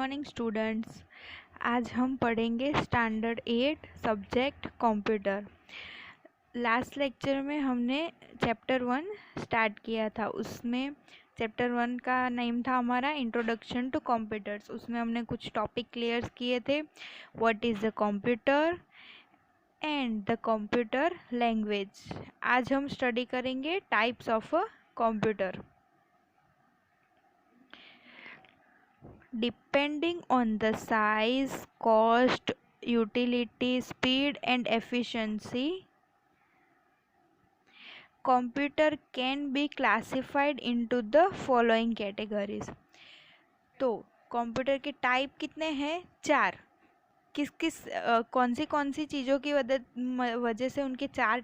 Morning students. आज हम पढ़ेंगे standard 8 subject computer. Last lecture में हमने चैप्टर 1 स्टार्ट किया था। उसमें चैप्टर 1 का नेम था हमारा इंट्रोडक्शन टू कंप्यूटर्स। उसमें हमने कुछ टॉपिक क्लियर किए थे। What is the computer and the computer language. आज हम स्टडी करेंगे types of a computer. Depending on the size, cost, utility, speed and efficiency, computer can be classified into the following categories. तो computer के type कितने हैं? 4। किस किस कौन सी चीज़ों की वजह से उनके 4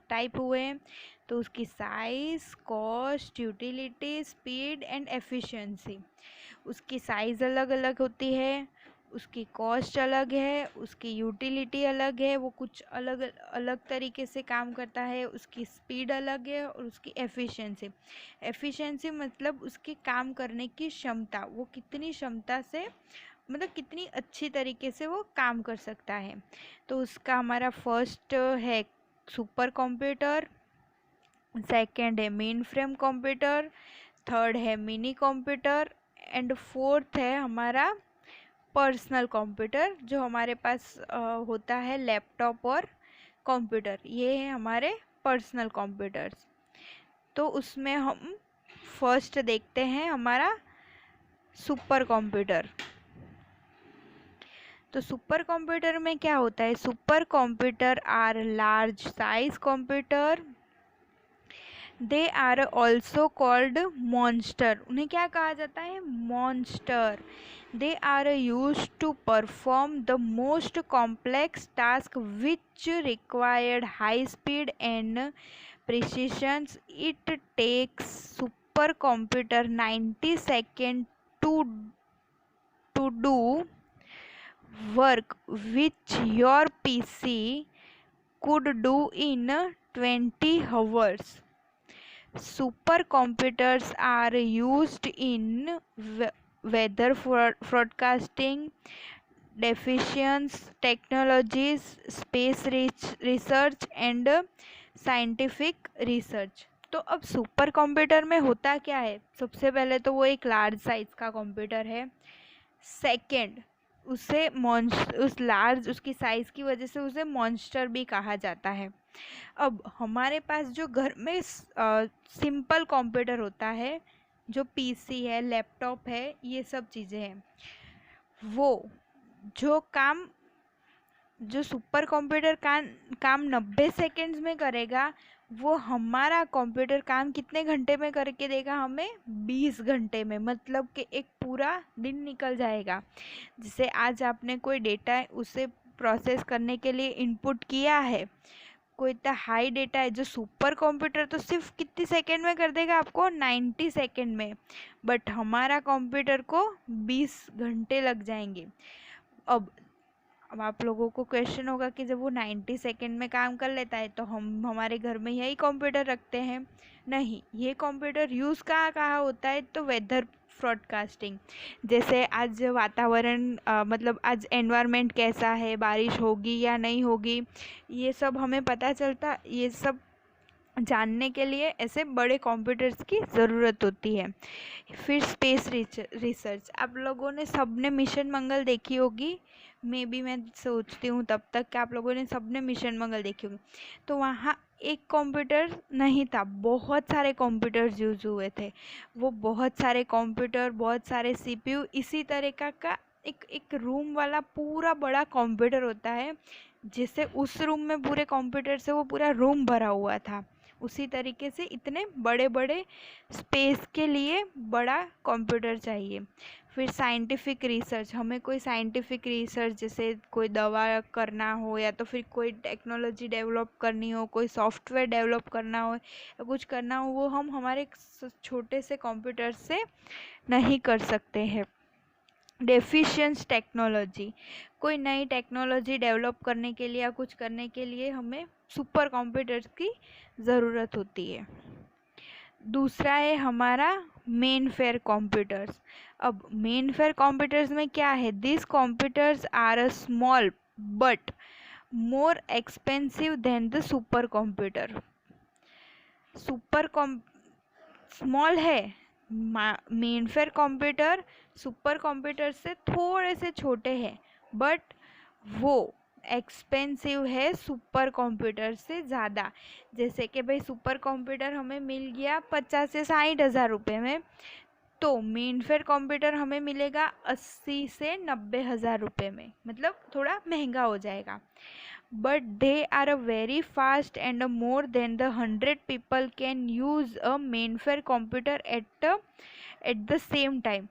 टाइप हुए हैं? तो उसकी size, cost, utility, speed and efficiency. उसकी साइज़ अलग अलग होती है, उसकी कॉस्ट अलग है, उसकी यूटिलिटी अलग है, वो कुछ अलग अलग तरीके से काम करता है, उसकी स्पीड अलग है और उसकी एफिशिएंसी मतलब उसके काम करने की क्षमता, वो कितनी क्षमता से मतलब कितनी अच्छी तरीके से वो काम कर सकता है। तो उसका हमारा फर्स्ट है सुपर कंप्यूटर, सेकंड है मेन फ्रेम कंप्यूटर, थर्ड है मिनी कंप्यूटर एंड फोर्थ है हमारा पर्सनल कंप्यूटर, जो हमारे पास होता है लैपटॉप और कंप्यूटर। ये है हमारे पर्सनल कंप्यूटर्स। तो उसमें हम फर्स्ट देखते हैं हमारा सुपर कंप्यूटर। तो सुपर कंप्यूटर में क्या होता है? Super computer are large size computer. They are also called monster. उन्हें क्या कहा जाता है? Monster. They are use to perform the most complex task which required high speed and precision. It takes super computer 90 second to do work which your PC could do in 20 hours. Supercomputers are used in weather forecasting, defense technologies, space research and scientific research. तो अब super computer में होता क्या है? सबसे पहले तो वो एक लार्ज साइज का कंप्यूटर है। सेकंड, उसकी साइज की वजह से उसे मॉन्स्टर भी कहा जाता है। अब हमारे पास जो घर में सिंपल कंप्यूटर होता है, जो पीसी है, लैपटॉप है, ये सब चीज़ें हैं, वो जो सुपर कंप्यूटर काम 90 सेकेंड्स में करेगा, वो हमारा कंप्यूटर काम कितने घंटे में करके देगा? हमें 20 घंटे में। मतलब कि एक पूरा दिन निकल जाएगा। जैसे आज आपने कोई डेटा है उसे प्रोसेस करने के लिए इनपुट किया है, कोई इतना हाई डेटा है, जो सुपर कंप्यूटर तो सिर्फ कितनी सेकेंड में कर देगा? आपको 90 सेकेंड में। बट हमारा कंप्यूटर को 20 घंटे लग जाएंगे। अब आप लोगों को क्वेश्चन होगा कि जब वो 90 सेकेंड में काम कर लेता है तो हम हमारे घर में यही कंप्यूटर रखते हैं? नहीं, ये कंप्यूटर यूज़ कहाँ होता है? तो वेदर ब्रॉडकास्टिंग। जैसे आज वातावरण मतलब आज एनवायरनमेंट कैसा है, बारिश होगी या नहीं होगी, ये सब हमें पता चलता। ये सब जानने के लिए ऐसे बड़े कंप्यूटर्स की ज़रूरत होती है। फिर स्पेस रिसर्च। आप लोगों ने सबने मिशन मंगल देखी होगी, मे बी मैं सोचती हूँ तब तक कि आप लोगों ने सबने मिशन मंगल देखी होगी। तो वहाँ एक कंप्यूटर नहीं था, बहुत सारे कंप्यूटर्स यूज़ हुए थे। वो बहुत सारे कंप्यूटर, बहुत सारे सीपीयू, इसी तरह का एक रूम वाला पूरा बड़ा कंप्यूटर होता है, जिससे उस रूम में पूरे कंप्यूटर से वो पूरा रूम भरा हुआ था। उसी तरीके से इतने बड़े बड़े स्पेस के लिए बड़ा कंप्यूटर चाहिए। फिर साइंटिफिक रिसर्च। हमें कोई साइंटिफिक रिसर्च, जैसे कोई दवा करना हो या तो फिर कोई टेक्नोलॉजी डेवलप करनी हो, कोई सॉफ्टवेयर डेवलप करना हो या कुछ करना हो, वो हम हमारे छोटे से कंप्यूटर से नहीं कर सकते हैं। डेफिशिएंस टेक्नोलॉजी। कोई नई टेक्नोलॉजी डेवलप करने के लिए या कुछ करने के लिए हमें सुपर कंप्यूटर्स की ज़रूरत होती है। दूसरा है हमारा मेन फेयर कंप्यूटर्स। अब मेन फेयर कंप्यूटर्स में क्या है, this computers are a small but more expensive than the super computer. Super small है mainframe computer, super computer से थोड़े से छोटे हैं, बट वो एक्सपेंसिव है सुपर कंप्यूटर से ज़्यादा। जैसे कि भाई सुपर कंप्यूटर हमें मिल गया 50 से 60 हज़ार रुपये में, तो मेन फेयर कंप्यूटर हमें मिलेगा 80 से 90 हज़ार रुपये में, मतलब थोड़ा महंगा हो जाएगा। But they are a very fast and more than the 100 people can use a mainframe computer at the same time.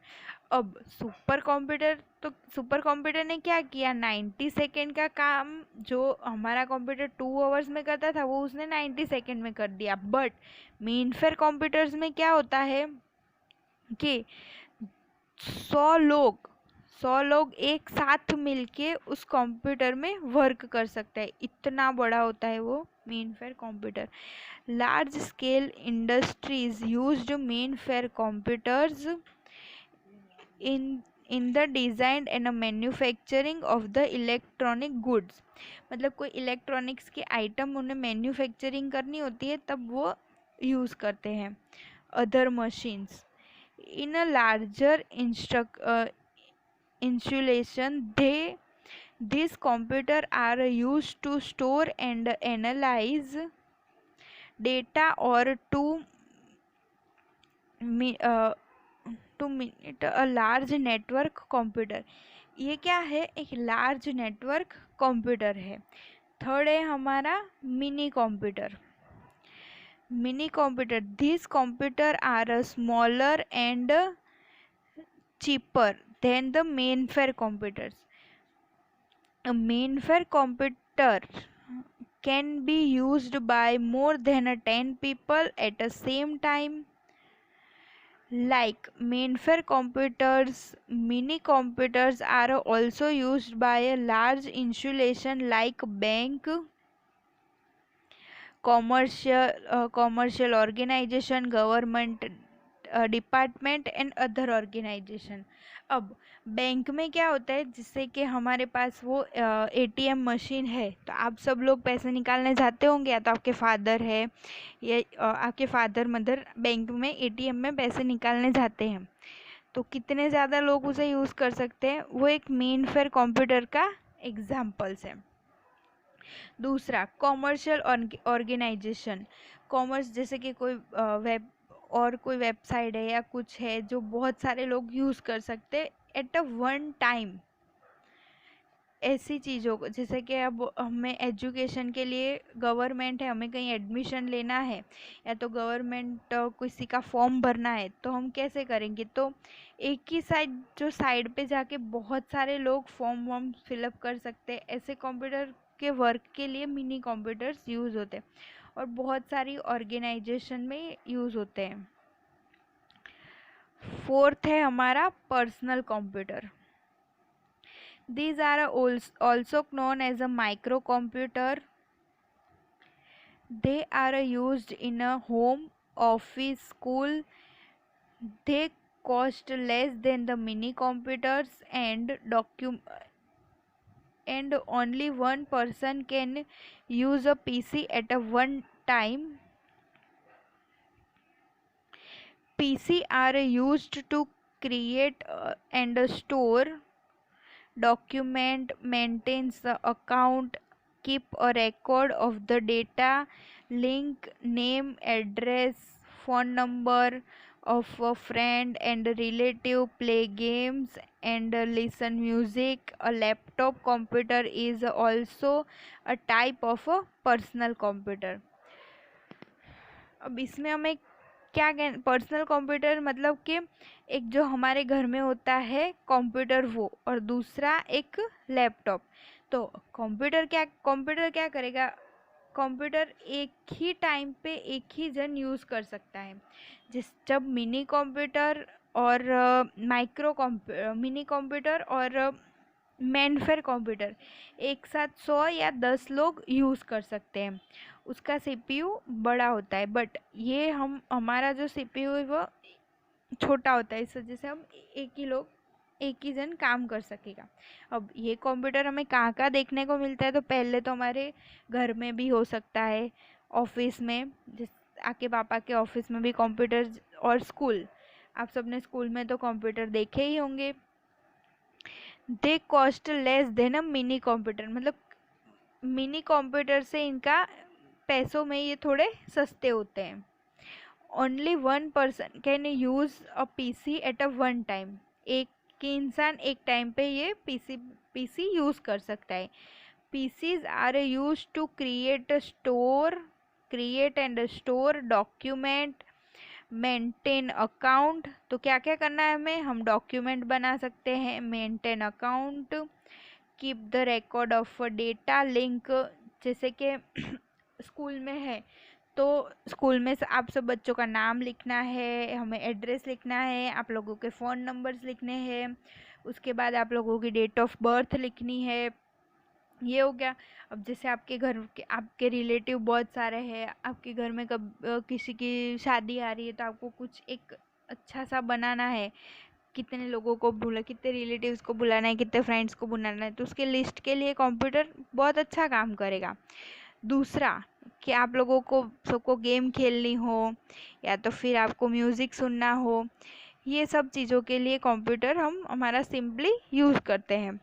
अब सुपर कंप्यूटर, तो सुपर कंप्यूटर ने क्या किया, 90 सेकेंड का काम जो हमारा कंप्यूटर 2 आवर्स में करता था वो उसने 90 सेकेंड में कर दिया। बट मेन फेयर कंप्यूटर्स में क्या होता है कि 100 लोग 100 लोग एक साथ मिलके उस कंप्यूटर में वर्क कर सकते हैं, इतना बड़ा होता है वो main fair computer. Large scale industries used main fair computers in in the design and manufacturing of the electronic goods. मतलब कोई इलेक्ट्रॉनिक्स के आइटम उन्हें मैन्युफैक्चरिंग करनी होती है तब वो यूज़ करते हैं। Other machines in a larger insulation, these computers are used to store and analyze data or uh, to meet a large network computer। ये क्या है, एक लार्ज नेटवर्क कंप्यूटर है। थर्ड है हमारा mini computer. Mini computer, these computers are smaller and cheaper than the mainframe computers. A mainframe computer can be used by more than 10 people at the same time. Like mainframe computers, mini computers are also used by a large institution like bank, commercial organization, government department and other organization. अब bank में क्या होता है, जिससे कि हमारे पास वो ATM machine है, तो आप सब लोग पैसे निकालने जाते होंगे, या तो आपके फादर है या आपके फादर मदर बैंक में एटीएम में पैसे निकालने जाते हैं, तो कितने ज़्यादा लोग उसे यूज़ कर सकते हैं, वो एक मेन फेयर कंप्यूटर का एग्जाम्पल्स है। दूसरा कॉमर्शियल ऑर्गेनाइजेशन। कॉमर्स जैसे कि कोई वेब और कोई वेबसाइट है या कुछ है जो बहुत सारे लोग यूज़ कर सकते हैं एट अ वन टाइम। ऐसी चीज़ों को, जैसे कि अब हमें एजुकेशन के लिए गवर्नमेंट है, हमें कहीं एडमिशन लेना है या तो गवर्नमेंट किसी का फॉर्म भरना है, तो हम कैसे करेंगे, तो एक ही साइड पे जाके बहुत सारे लोग फॉर्म वॉर्म फिलअप कर सकते हैं। ऐसे कंप्यूटर के वर्क के लिए मिनी कंप्यूटर्स यूज़ होते हैं और बहुत सारी ऑर्गेनाइजेशन में यूज़ होते हैं। फोर्थ है हमारा personal computer. These are also known as a microcomputer. They are used in a home, office, school. They cost less than the mini computers and only one person can use a PC at a one time. PC are used to create and store document, maintains the account, keep a record of the data, link name, address, phone number of a friend and relative, play games and listen music. A laptop computer is also a type of a personal computer। अब इसमें हमें क्या personal computer मतलब कि एक जो हमारे घर में होता है कंप्यूटर वो, और दूसरा एक लैपटॉप। तो कंप्यूटर क्या करेगा, कंप्यूटर एक ही टाइम पे एक ही जन यूज़ कर सकता है। जब मिनी कंप्यूटर और मेनफेयर कंप्यूटर एक साथ 100 या 10 लोग यूज़ कर सकते हैं। उसका सीपीयू बड़ा होता है, बट ये हमारा जो सीपीयू है वो छोटा होता है, इस वजह से हम एक ही जन काम कर सकेगा। अब ये कंप्यूटर हमें कहाँ कहाँ देखने को मिलता है, तो पहले तो हमारे घर में भी हो सकता है, ऑफिस में, जिस आके पापा के ऑफिस में भी कंप्यूटर, और स्कूल, आप सबने स्कूल में तो कंप्यूटर देखे ही होंगे। They cost less than a mini computer, मतलब मिनी कंप्यूटर से इनका पैसों में ये थोड़े सस्ते होते हैं। Only one person can use a PC at a one time, एक इंसान एक टाइम पे ये पीसी यूज कर सकता है। PCs are use to create and store document, maintain account. तो क्या क्या करना है हमें, हम डॉक्यूमेंट बना सकते हैं, maintain account, keep the record of data link, जैसे कि स्कूल में है तो स्कूल में आप सब बच्चों का नाम लिखना है, हमें एड्रेस लिखना है, आप लोगों के फ़ोन नंबर्स लिखने हैं, उसके बाद आप लोगों की डेट ऑफ बर्थ लिखनी है। ये हो गया। अब जैसे आपके घर के आपके रिलेटिव बहुत सारे हैं, आपके घर में कब किसी की शादी आ रही है, तो आपको कुछ एक अच्छा सा बनाना है, कितने लोगों को कितने रिलेटिव्स को बुलाना है, कितने फ्रेंड्स को बुलाना है, तो उसके लिस्ट के लिए कंप्यूटर बहुत अच्छा काम करेगा। दूसरा कि आप लोगों को सबको गेम खेलनी हो या तो फिर आपको म्यूज़िक सुनना हो, ये सब चीज़ों के लिए कंप्यूटर हम हमारा सिंपली यूज़ करते हैं।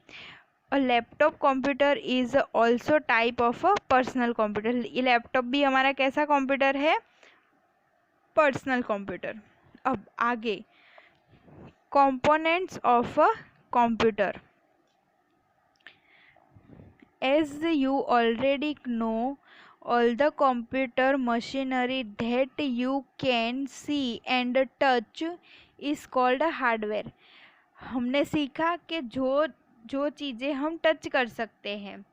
A laptop computer is also type of a personal computer, ये लैपटॉप भी हमारा कैसा कंप्यूटर है, पर्सनल कंप्यूटर। अब आगे components of a computer, as you already know, all the computer machinery that you can see and touch is called a hardware। हमने सीखा कि जो जो चीज़ें हम टच कर सकते हैं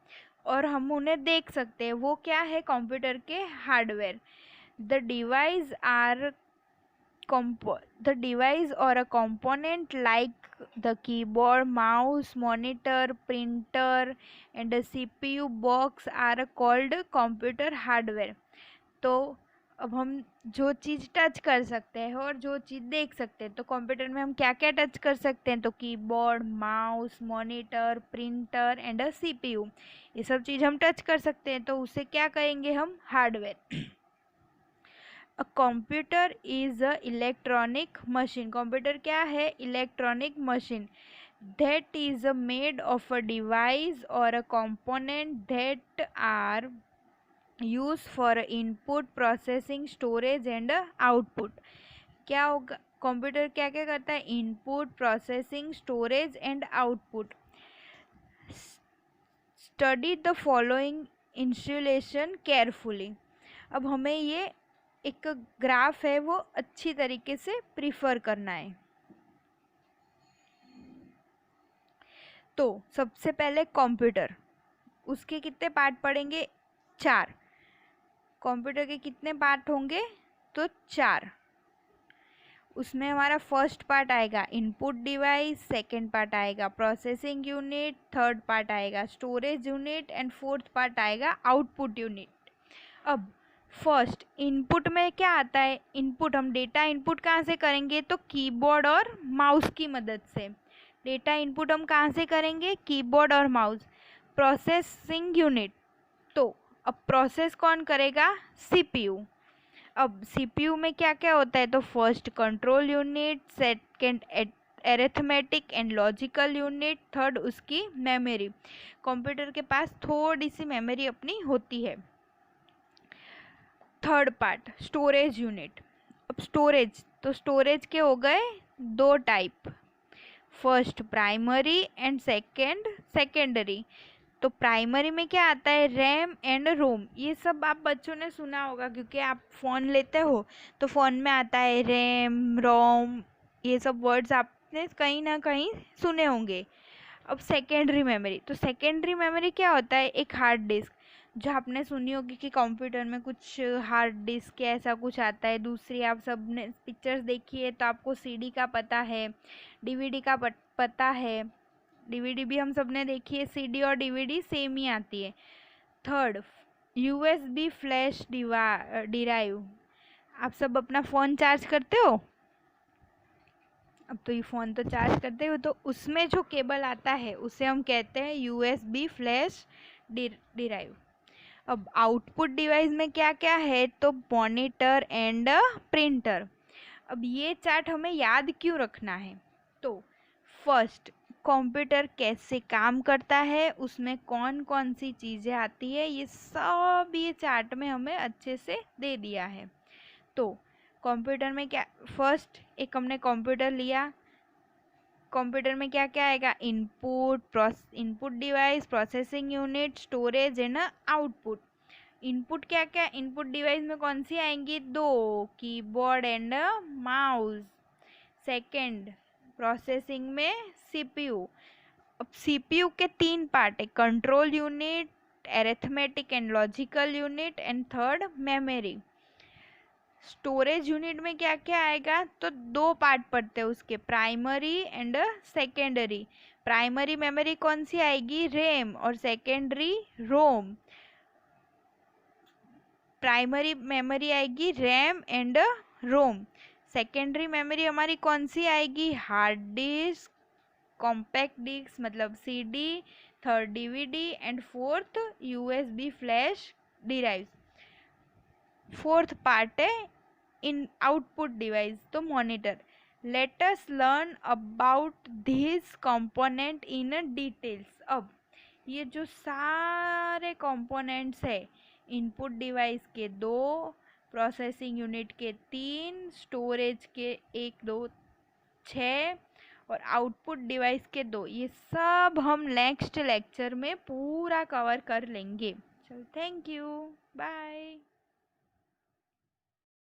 और हम उन्हें देख सकते हैं, वो क्या है, कंप्यूटर के hardware. The device are the device or a component like the keyboard, mouse, monitor, printer and the CPU box are called computer hardware। तो अब हम जो चीज़ टच कर सकते हैं और जो चीज़ देख सकते हैं, तो कंप्यूटर में हम क्या क्या टच कर सकते हैं, तो keyboard, mouse, monitor, printer and a CPU, ये सब चीज़ हम टच कर सकते हैं, तो उसे क्या कहेंगे हम, hardware. A computer is a electronic machine, computer क्या है, electronic machine, that is made of a device और a component that are use for input processing storage and output. क्या होगा, कंप्यूटर क्या क्या करता है, input processing storage and output. Study the following installation carefully. अब हमें ये एक ग्राफ है वो अच्छी तरीके से प्रिफर करना है। तो सबसे पहले कंप्यूटर, उसके कितने पार्ट पढ़ेंगे, 4। कंप्यूटर के कितने पार्ट होंगे, तो 4। उसमें हमारा फर्स्ट पार्ट आएगा इनपुट डिवाइस, सेकंड पार्ट आएगा प्रोसेसिंग यूनिट, थर्ड पार्ट आएगा storage unit and fourth part आएगा आउटपुट यूनिट। अब फर्स्ट इनपुट में क्या आता है, इनपुट हम डेटा इनपुट कहाँ से करेंगे, तो कीबोर्ड और माउस की मदद से। डेटा इनपुट हम कहाँ से करेंगे, कीबोर्ड और माउस। प्रोसेसिंग यूनिट, तो अब प्रोसेस कौन करेगा, सीपीयू। अब सीपीयू में क्या क्या होता है, तो first control unit, second arithmetic and logical unit, third उसकी मेमोरी। कंप्यूटर के पास थोड़ी सी मेमोरी अपनी होती है। Third part storage unit. अब स्टोरेज, तो स्टोरेज के हो गए 2 type, first primary and second secondary. तो प्राइमरी में क्या आता है, रैम एंड रोम। ये सब आप बच्चों ने सुना होगा, क्योंकि आप फ़ोन लेते हो तो फ़ोन में आता है रैम, रोम, ये सब वर्ड्स आपने कहीं ना कहीं सुने होंगे। अब सेकेंडरी मेमोरी, तो सेकेंडरी मेमोरी क्या होता है, एक हार्ड डिस्क, जो आपने सुनी होगी कि कंप्यूटर में कुछ हार्ड डिस्क या ऐसा कुछ आता है। दूसरी आप सब ने पिक्चर्स देखी है तो आपको सीडी का पता है, डीवीडी का पता है, डीवीडी भी हम सबने देखी है, सीडी और डीवीडी सेम ही आती है। Third, USB flash derive. आप सब अपना फ़ोन चार्ज करते हो, अब तो ये फ़ोन तो चार्ज करते हो, तो उसमें जो केबल आता है उसे हम कहते हैं यूएसबी फ्लैश डिराइव। अब आउटपुट डिवाइस में क्या क्या है, तो मॉनिटर एंड प्रिंटर। अब ये चार्ट हमें याद क्यों रखना है, तो फर्स्ट, कंप्यूटर कैसे काम करता है, उसमें कौन कौन सी चीज़ें आती है, ये सब ये चार्ट में हमें अच्छे से दे दिया है। तो कंप्यूटर में क्या, फर्स्ट एक हमने कंप्यूटर लिया, कंप्यूटर में क्या क्या आएगा, input device, processing unit, storage and output. Input क्या क्या, इनपुट डिवाइस में कौन सी आएंगी, दो, keyboard and mouse. Second, processing में सीपीयू। अब सीपीयू के तीन पार्ट है, control unit, arithmetic and logical unit and third memory. Storage unit में क्या क्या आएगा, तो दो पार्ट पड़ते हैं उसके, primary and secondary. Primary memory कौन सी आएगी, रैम, और सेकेंडरी रोम। प्राइमरी मेमोरी आएगी RAM and ROM. Secondary memory हमारी कौन सी आएगी, हार्ड डिस्क, कॉम्पैक्ट डिस्क मतलब CD, third DVD and fourth USB flash drive. Fourth part है इन आउटपुट डिवाइस, तो monitor. Let us learn about this component in details. अब ये जो सारे कंपोनेंट्स है, इनपुट डिवाइस के दो, प्रोसेसिंग यूनिट के तीन, स्टोरेज के एक दो छः, और आउटपुट डिवाइस के दो, ये सब हम नेक्स्ट लेक्चर में पूरा कवर कर लेंगे। चलो, थैंक यू, बाय।